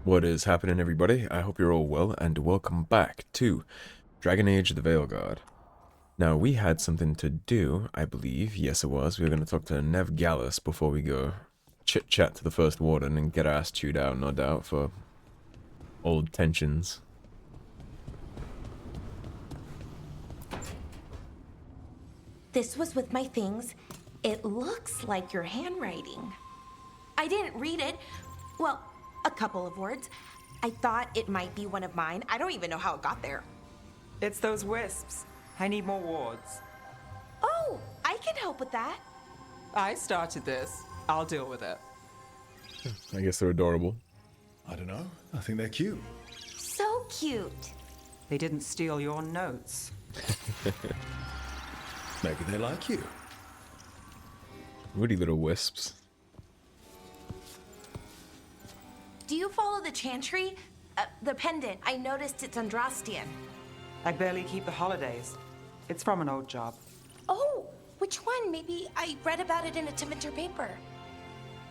What is happening, everybody? I hope you're all well, and welcome back to Dragon Age the Veilguard. Now, we had something to do, I believe. Yes, it was. We were going to talk to Neve Gallus before we go chit-chat to the First Warden and get our ass chewed out, no doubt, for old tensions. This was with my things. It looks like your handwriting. I didn't read it. Well, a couple of words. I thought it might be one of mine. I don't even know how it got there. It's those wisps. I need more wards. Oh, I can help with that. I started this. I'll deal with it. I guess they're adorable. I don't know. I think they're cute. So cute. They didn't steal your notes. Maybe they like you. Woody little wisps. Do you follow the chantry? The pendant. I noticed it's Andrastian. I barely keep the holidays. It's from an old job. Oh, which one? Maybe I read about it in a Tevinter paper.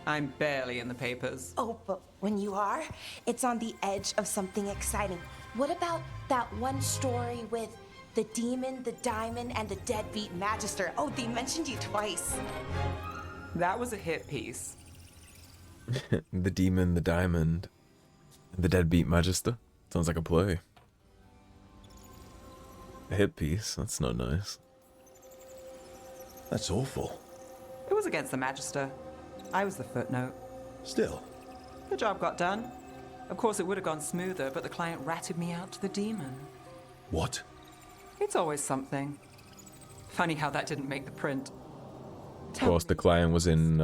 I'm barely in the papers. Oh, but when you are, it's on the edge of something exciting. What about that one story with the demon, the diamond, and the deadbeat magister? Oh, they mentioned you twice. That was a hit piece. The Demon, the Diamond, and the Deadbeat Magister. Sounds like a play. A hit piece. That's not nice. That's awful. It was against the Magister. I was the footnote. Still, The job got done. Of course, it would have gone smoother, but the client ratted me out to the demon. what? It's always something. Funny how that didn't make the print. Of course, the client was in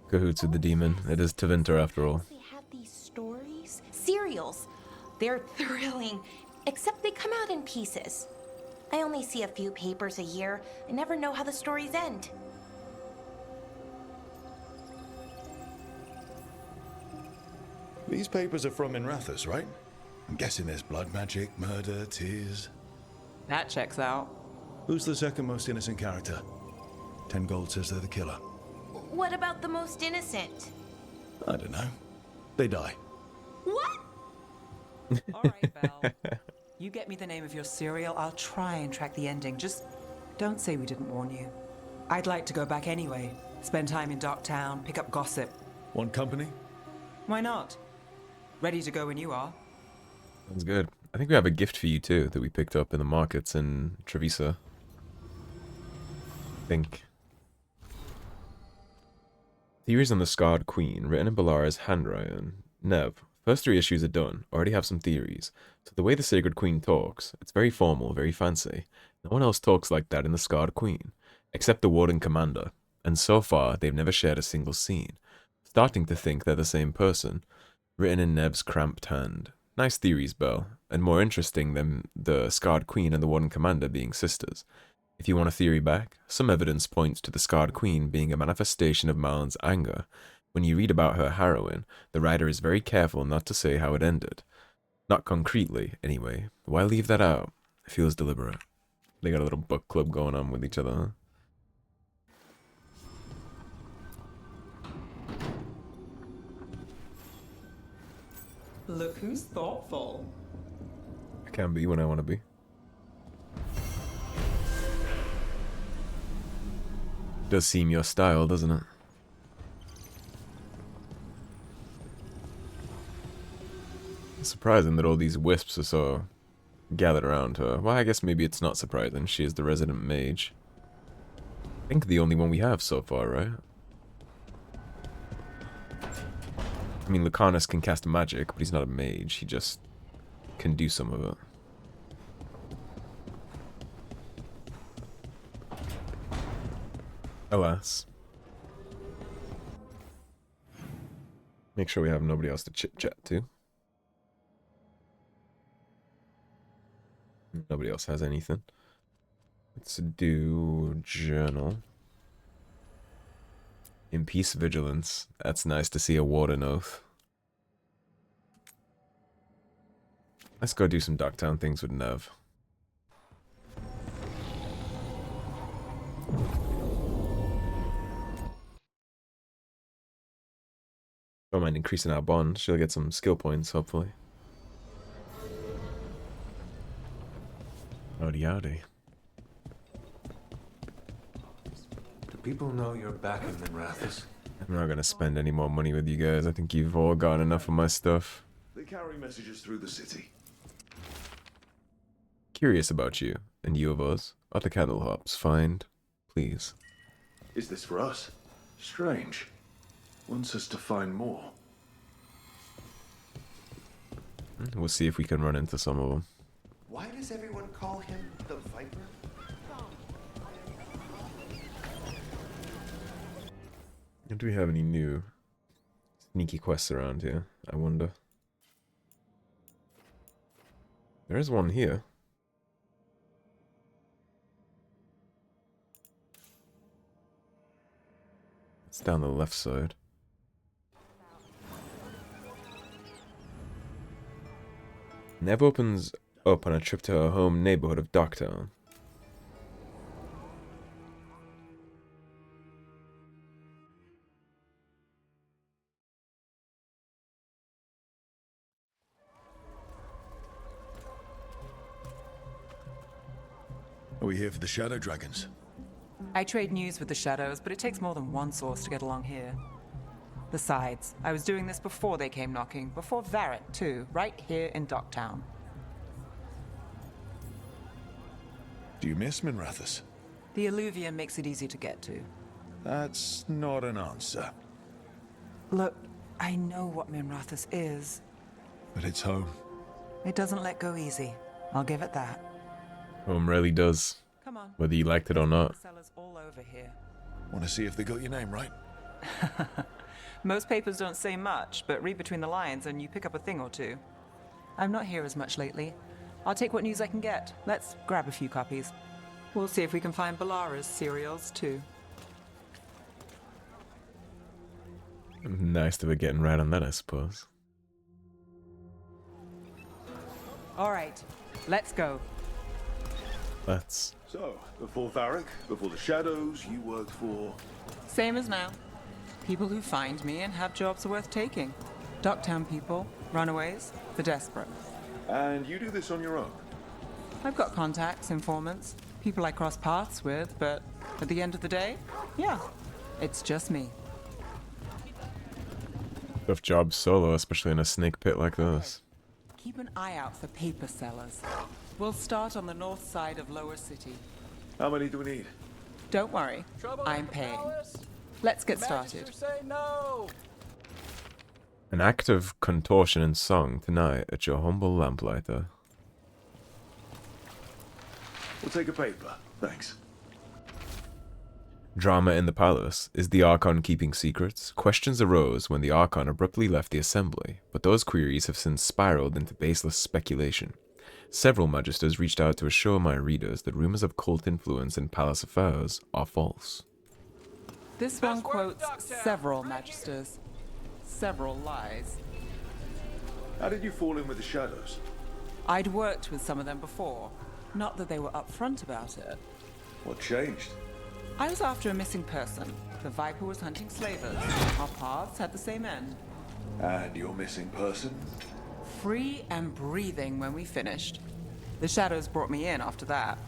cahoots with the demon. It is Tevinter after all. They have these stories? Serials. They're thrilling, except they come out in pieces. I only see a few papers a year. I never know how the stories end. These papers are from Inrathus, right? I'm guessing there's blood magic, murder, tears. That checks out. Who's the second most innocent character? 10 gold says they're the killer. What about the most innocent? I don't know. They die. What? All right, Belle. You get me the name of your serial, I'll try and track the ending. Just don't say we didn't warn you. I'd like to go back anyway. Spend time in Darktown, pick up gossip. Want company? Why not? Ready to go when you are. Sounds good. I think we have a gift for you too that we picked up in the markets in Trevisa. I think. Theories on the Scarred Queen, written in Balara's handwriting. Neve, first 3 issues are done. Already have some theories. So the way the Sacred Queen talks, it's very formal, very fancy. No one else talks like that in the Scarred Queen, except the Warden Commander. And so far, they've never shared a single scene. Starting to think they're the same person. Written in Neve's cramped hand. Nice theories, Belle, and more interesting than the Scarred Queen and the Warden Commander being sisters. If you want a theory back, some evidence points to the Scarred Queen being a manifestation of Malon's anger. When you read about her harrowing, the writer is very careful not to say how it ended. Not concretely, anyway. Why leave that out? It feels deliberate. They got a little book club going on with each other, huh? Look who's thoughtful. I can be when I want to be. Does seem your style, doesn't it? It's surprising that all these wisps are so gathered around her. Well, I guess maybe it's not surprising. She is the resident mage. I think the only one we have so far, right? I mean, Lucanus can cast magic, but he's not a mage. He just can do some of it. Alas. Make sure we have nobody else to chit-chat to. Nobody else has anything. Let's do journal. In peace vigilance. That's nice to see a warden oath. Let's go do some Darktown things with Neve. Don't mind increasing our bond. She'll get some skill points, hopefully. Howdy, howdy. Do people know you're back in Minrathous? I'm not gonna spend any more money with you guys. I think you've all got enough of my stuff. They carry messages through the city. Curious about you, and you of us. Are the cattle hops find? Please. Is this for us? Strange. Wants us to find more. We'll see if we can run into some of them. Why does everyone call him the Viper? Do we have any new sneaky quests around here? I wonder. There is one here. It's down the left side. Neve opens up on a trip to her home neighborhood of Docktown. Are we here for the Shadow Dragons? I trade news with the Shadows, but it takes more than one source to get along here. Besides, I was doing this before they came knocking, before Varret, too, right here in Docktown. Do you miss Minrathous? The Alluvium makes it easy to get to. That's not an answer. Look, I know what Minrathous is. But it's home. It doesn't let go easy. I'll give it that. Home really does. Come on. Whether you liked it or not. Sellers all over here. Want to see if they got your name right? Most papers don't say much, but read between the lines and you pick up a thing or two. I'm not here as much lately. I'll take what news I can get. Let's grab a few copies. We'll see if we can find Balara's serials, too. Nice to be getting right on that, I suppose. All right, let's go. Let's. So, before Varric, before the Shadows, you worked for... Same as now. People who find me and have jobs worth taking. Docktown people, runaways, the desperate. And you do this on your own? I've got contacts, informants, people I cross paths with, but at the end of the day, yeah, it's just me. Tough job solo, especially in a snake pit like this. Keep an eye out for paper sellers. We'll start on the north side of Lower City. How many do we need? Don't worry, I'm paying. Let's get started. An act of contortion and song tonight at your humble lamplighter. We'll take a paper. Thanks. Drama in the palace. Is the Archon keeping secrets? Questions arose when the Archon abruptly left the assembly, but those queries have since spiraled into baseless speculation. Several magisters reached out to assure my readers that rumors of cult influence in palace affairs are false. This one quotes several magisters. Several lies. How did you fall in with the Shadows? I'd worked with some of them before. Not that they were upfront about it. What changed? I was after a missing person. The Viper was hunting slavers. Our paths had the same end. And your missing person? Free and breathing when we finished. The Shadows brought me in after that.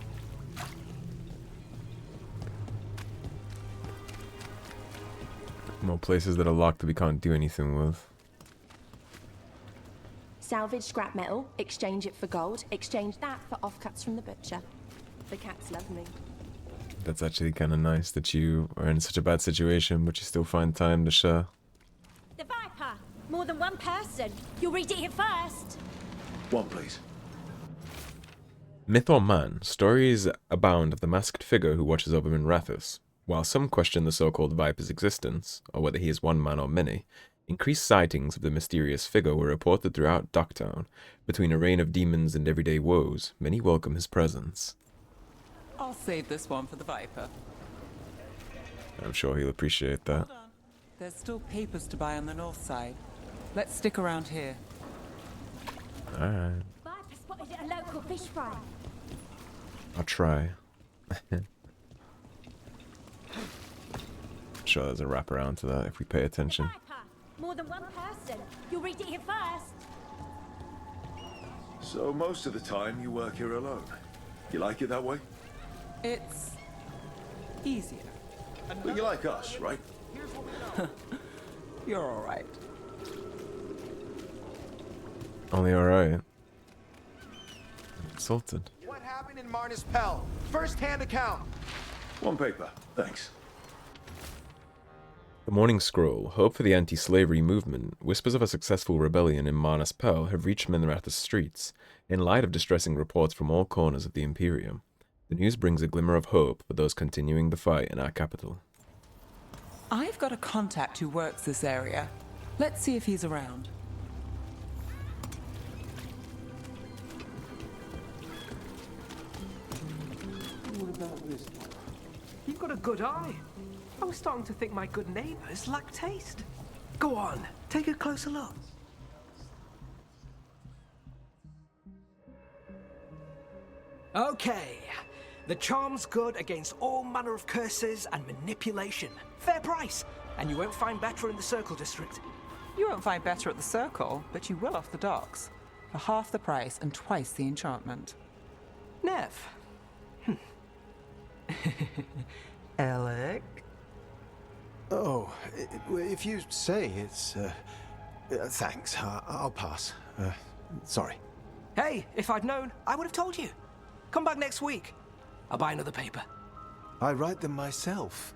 More places that are locked that we can't do anything with. Salvage scrap metal, exchange it for gold, exchange that for offcuts from the butcher. The cats love me. That's actually kind of nice that you are in such a bad situation, but you still find time to share. The Viper! More than one person. You'll read it here first. One, please. Myth or man, stories abound of the masked figure who watches over Minrathous. While some question the so-called Viper's existence, or whether he is one man or many, increased sightings of the mysterious figure were reported throughout Docktown. Between a reign of demons and everyday woes, many welcome his presence. I'll save this one for the Viper. I'm sure he'll appreciate that. Hold on. There's still papers to buy on the north side. Let's stick around here. Alright, Viper spotted at a local fish fry. I'll try. Sure there's a wraparound to that if we pay attention. Viper! More than one person. You'll read it here first. So most of the time you work here alone. You like it that way? It's easier. But you like us, right? You're all right. Only alright. Insulted. What happened in Marnus Pell? First-hand account. One paper, thanks. The Morning Scroll, hope for the anti-slavery movement, whispers of a successful rebellion in Marnus Pell have reached Minrath's streets, in light of distressing reports from all corners of the Imperium. The news brings a glimmer of hope for those continuing the fight in our capital. I've got a contact who works this area. Let's see if he's around. What about this one? You've got a good eye. I was starting to think my good neighbors lack taste. Go on, take a closer look. Okay. The charm's good against all manner of curses and manipulation. Fair price. And you won't find better in the Circle District. You won't find better at the Circle, but you will off the docks. For half the price and twice the enchantment. Neve. Alec? Oh, if you say it's, thanks. I'll pass. Sorry. Hey, if I'd known, I would have told you. Come back next week. I'll buy another paper. I write them myself.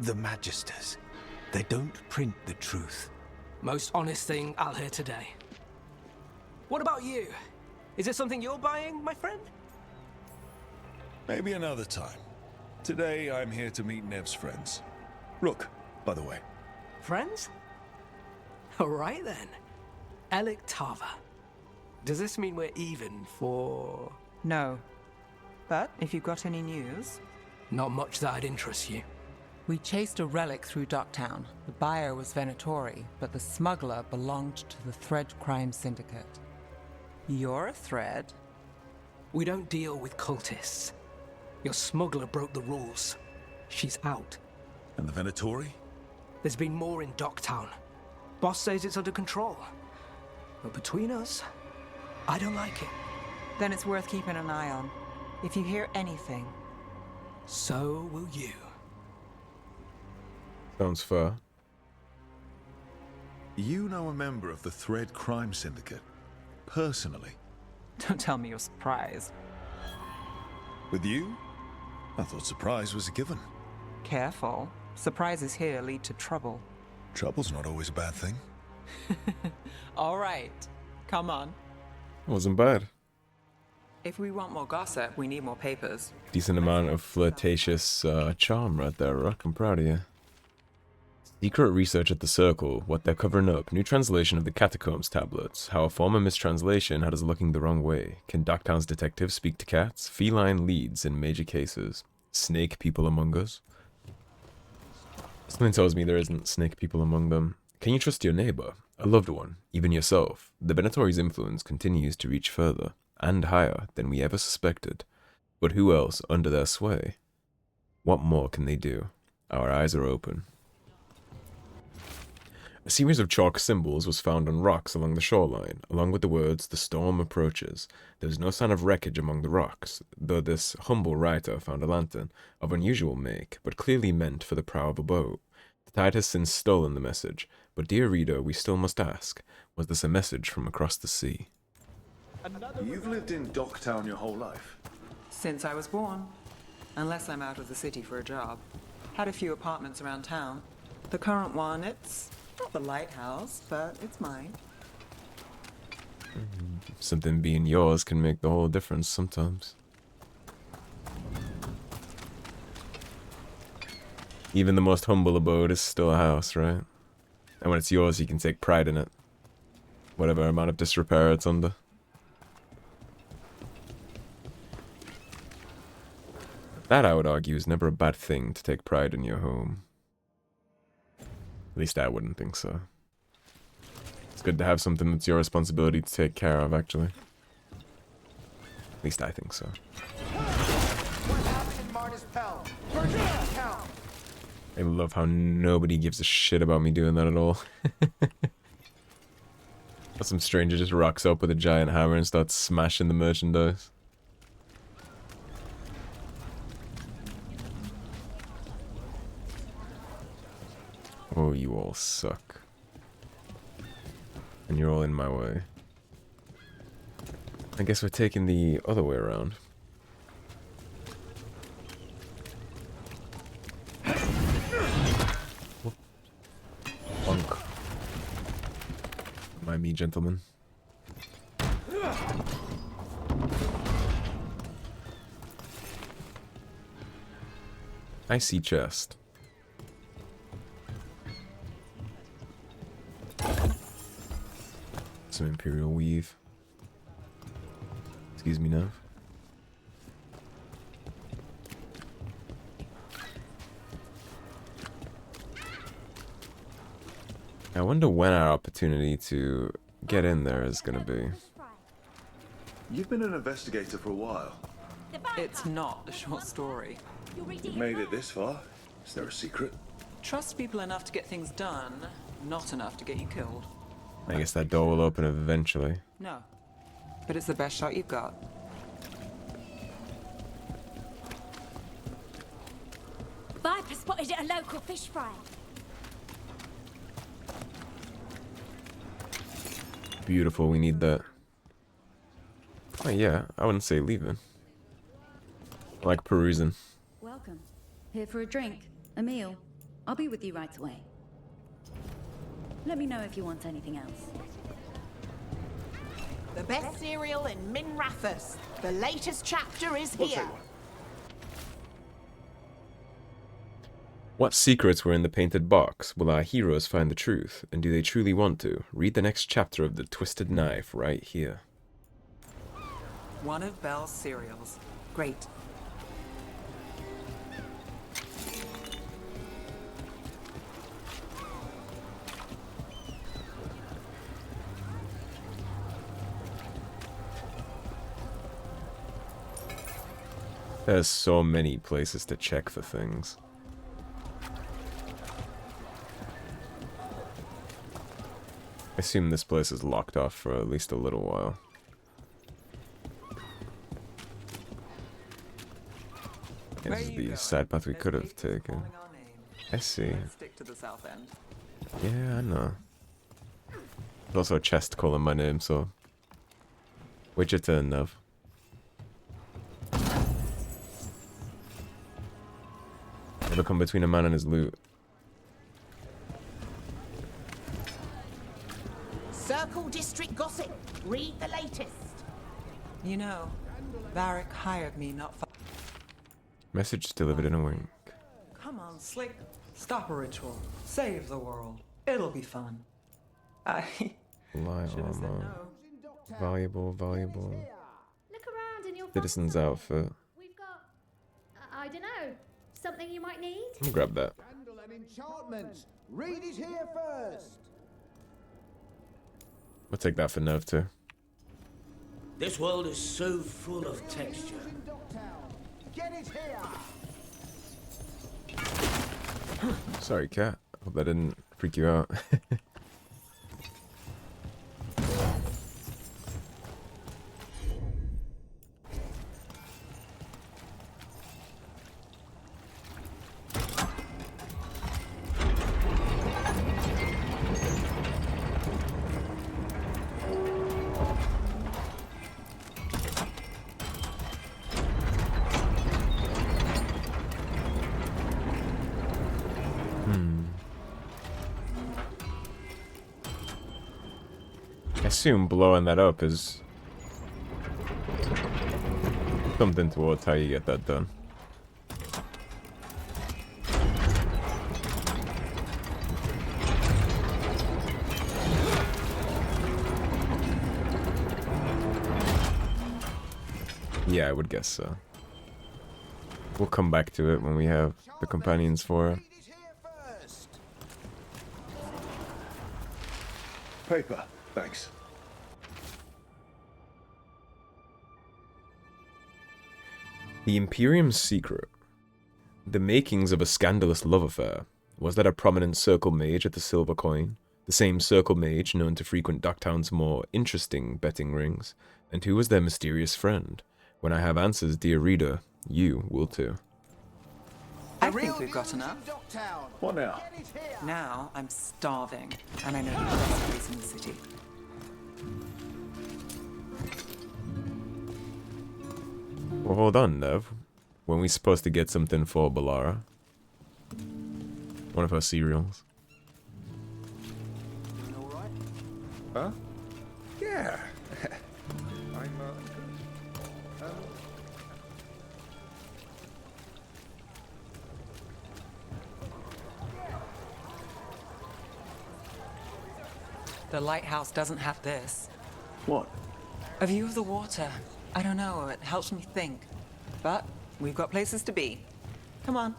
The Magisters. They don't print the truth. Most honest thing I'll hear today. What about you? Is there something you're buying, my friend? Maybe another time. Today I'm here to meet Neve's friends. Rook, by the way. Friends? All right then. Alec Tava. Does this mean we're even for... No. But if you've got any news... Not much that'd interest you. We chased a relic through Docktown. The buyer was Venatori, but the smuggler belonged to the Thread Crime Syndicate. You're a thread? We don't deal with cultists. Your smuggler broke the rules. She's out. And the Venatori? There's been more in Docktown. Boss says it's under control. But between us, I don't like it. Then it's worth keeping an eye on. If you hear anything... So will you. Sounds fair. You know a member of the Thread Crime Syndicate? Personally? Don't tell me you're surprised. With you? I thought surprise was a given. Careful. Surprises here lead to trouble. Trouble's not always a bad thing. All right. Come on. Wasn't bad. If we want more gossip, we need more papers. Decent amount of flirtatious charm right there, Rook. I'm proud of you. Secret research at the Circle, what they're covering up, new translation of the Catacombs tablets, how a former mistranslation had us looking the wrong way, can Docktown's detectives speak to cats, feline leads in major cases, snake people among us. Something tells me there isn't snake people among them. Can you trust your neighbor, a loved one, even yourself? The Venatori's influence continues to reach further, and higher than we ever suspected. But who else under their sway? What more can they do? Our eyes are open. A series of chalk symbols was found on rocks along the shoreline, along with the words, "The storm approaches." There was no sign of wreckage among the rocks, though this humble writer found a lantern, of unusual make, but clearly meant for the prow of a boat. The tide has since stolen the message, but dear reader, we still must ask, was this a message from across the sea? You've lived in Docktown your whole life? Since I was born. Unless I'm out of the city for a job. Had a few apartments around town. The current one, it's not the lighthouse, but it's mine. Something being yours can make the whole difference sometimes. Even the most humble abode is still a house, right? And when it's yours, you can take pride in it. Whatever amount of disrepair it's under. That, I would argue, is never a bad thing to take pride in your home. At least I wouldn't think so. It's good to have something that's your responsibility to take care of, actually. At least I think so. What happened in Marnus Pell? First-hand account. I love how nobody gives a shit about me doing that at all. Some stranger just rocks up with a giant hammer and starts smashing the merchandise. Oh, you all suck. And you're all in my way. I guess we're taking the other way around. Bonk. Mind me, gentlemen. I see chest. Some Imperial weave. Excuse me, Neve. I wonder when our opportunity to get in there is gonna be. You've been an investigator for a while. It's not a short story. You've made it this far. Is there a secret? Trust people enough to get things done, not enough to get you killed. I guess that door will open eventually. No. But it's the best shot you've got. Viper spotted at a local fish fry. Beautiful, we need that. Oh yeah, I wouldn't say leaving. I like perusing. Welcome. Here for a drink, a meal. I'll be with you right away. Let me know if you want anything else. The best cereal in Minrathous. The latest chapter is here. What secrets were in the painted box? Will our heroes find the truth? And do they truly want to? Read the next chapter of The Twisted Knife right here. One of Belle's cereals. Great. There's so many places to check for things. I assume this place is locked off for at least a little while. This is the side path we could have taken. I see. Stick to the south end. Yeah, I know. There's also a chest calling my name, so... Wait your turn, Neve. Never come between a man and his loot. Circle District Gossip. Read the latest. You know, Varric hired me not far. Message delivered in a wink. Come on, Slick. Stop a ritual. Save the world. It'll be fun. I Light should have said armor. no. Valuable. Look around in your Citizen's outfit. We've got, I don't know, something you might need? I'm gonna grab that. Candle and enchantment. Read it here first. We'll take that for Neve too. This world is so full of texture. Get it here. Sorry, cat. Hope that didn't freak you out. I assume blowing that up is something towards how you get that done. Yeah, I would guess so. We'll come back to it when we have the companions for it. Paper, thanks. The Imperium's secret. The makings of a scandalous love affair. Was that a prominent circle mage at the Silver Coin? The same circle mage known to frequent Ducktown's more interesting betting rings? And who was their mysterious friend? When I have answers, dear reader, you will too. I think we've got enough. What now? Now I'm starving, and I know the best place in the city. Well, hold on, Neve. When we supposed to get something for Balara? One of her cereals. Huh? Yeah. I'm, The lighthouse doesn't have this. What? A view of the water. I don't know, it helps me think. But we've got places to be. Come on.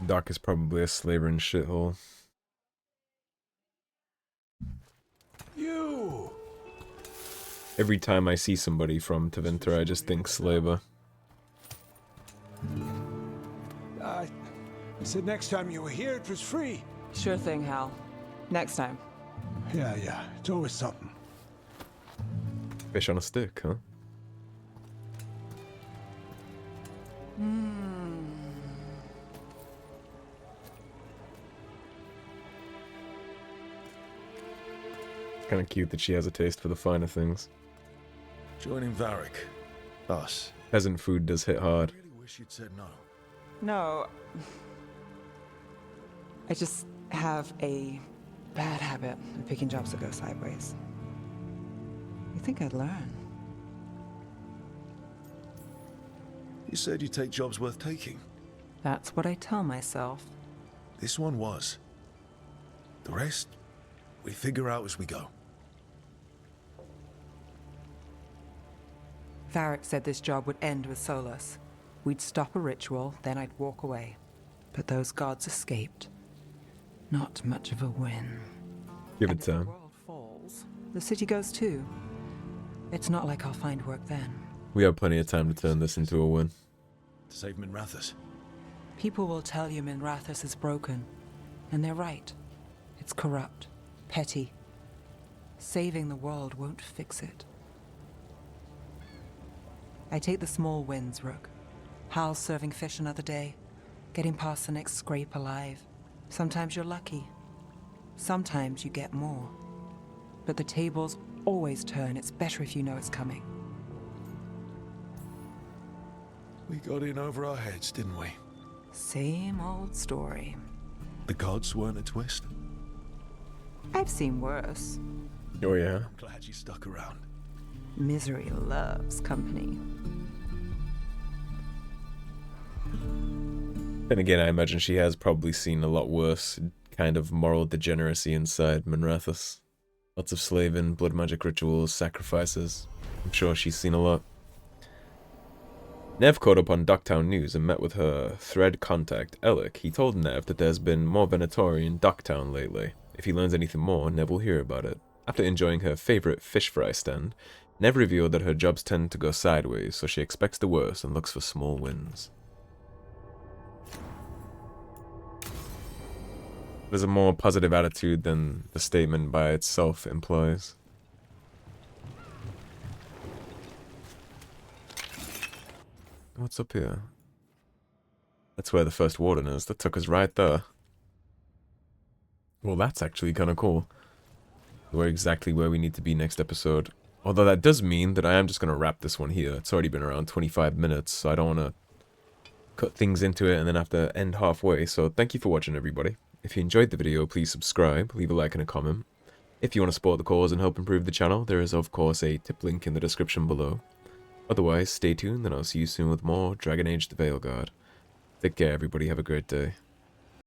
Dock is probably a slavering shithole. You! Every time I see somebody from Tevinter, I just think slaver. I said next time you were here, it was free. Sure thing, Hal. Next time. Yeah. It's always something. Fish on a stick, huh? Kind of cute that she has a taste for the finer things. Joining Varric. Us. Peasant food does hit hard. I really wish you'd said no. No. I just have a bad habit of picking jobs that go sideways. You think I'd learn? You said you'd take jobs worth taking. That's what I tell myself. This one was. The rest, we figure out as we go. Varric said this job would end with Solus. We'd stop a ritual, then I'd walk away. But those gods escaped. Not much of a win. Give And it if the time. world falls, the city goes too. It's not like I'll find work then. We have plenty of time to turn this into a win. To save Minrathous. People will tell you Minrathous is broken. And they're right. It's corrupt. Petty. Saving the world won't fix it. I take the small wins, Rook. Hal's serving fish another day. Getting past the next scrape alive. Sometimes you're lucky. Sometimes you get more. But the tables always turn. It's better if you know it's coming. We got in over our heads, didn't we? Same old story. The gods weren't a twist. I've seen worse. Oh yeah. I'm glad you stuck around. Misery loves company. Then again, I imagine she has probably seen a lot worse kind of moral degeneracy inside Minrathous. Lots of slaving, blood magic rituals, sacrifices. I'm sure she's seen a lot. Neve caught up on Ducktown news and met with her thread contact, Ellic. He told Neve that there's been more Venatori in Ducktown lately. If he learns anything more, Neve will hear about it. After enjoying her favorite fish fry stand, Neve revealed that her jobs tend to go sideways, so she expects the worst and looks for small wins. There's a more positive attitude than the statement by itself implies. What's up here? That's where the first warden is. That took us right there. Well, that's actually kind of cool. We're exactly where we need to be next episode. Although that does mean that I am just going to wrap this one here. It's already been around 25 minutes, so I don't want to cut things into it and then have to end halfway. So thank you for watching, everybody. If you enjoyed the video, please subscribe, leave a like and a comment. If you want to support the cause and help improve the channel, there is of course a tip link in the description below. Otherwise, stay tuned and I'll see you soon with more Dragon Age the Veilguard. Take care, everybody. Have a great day.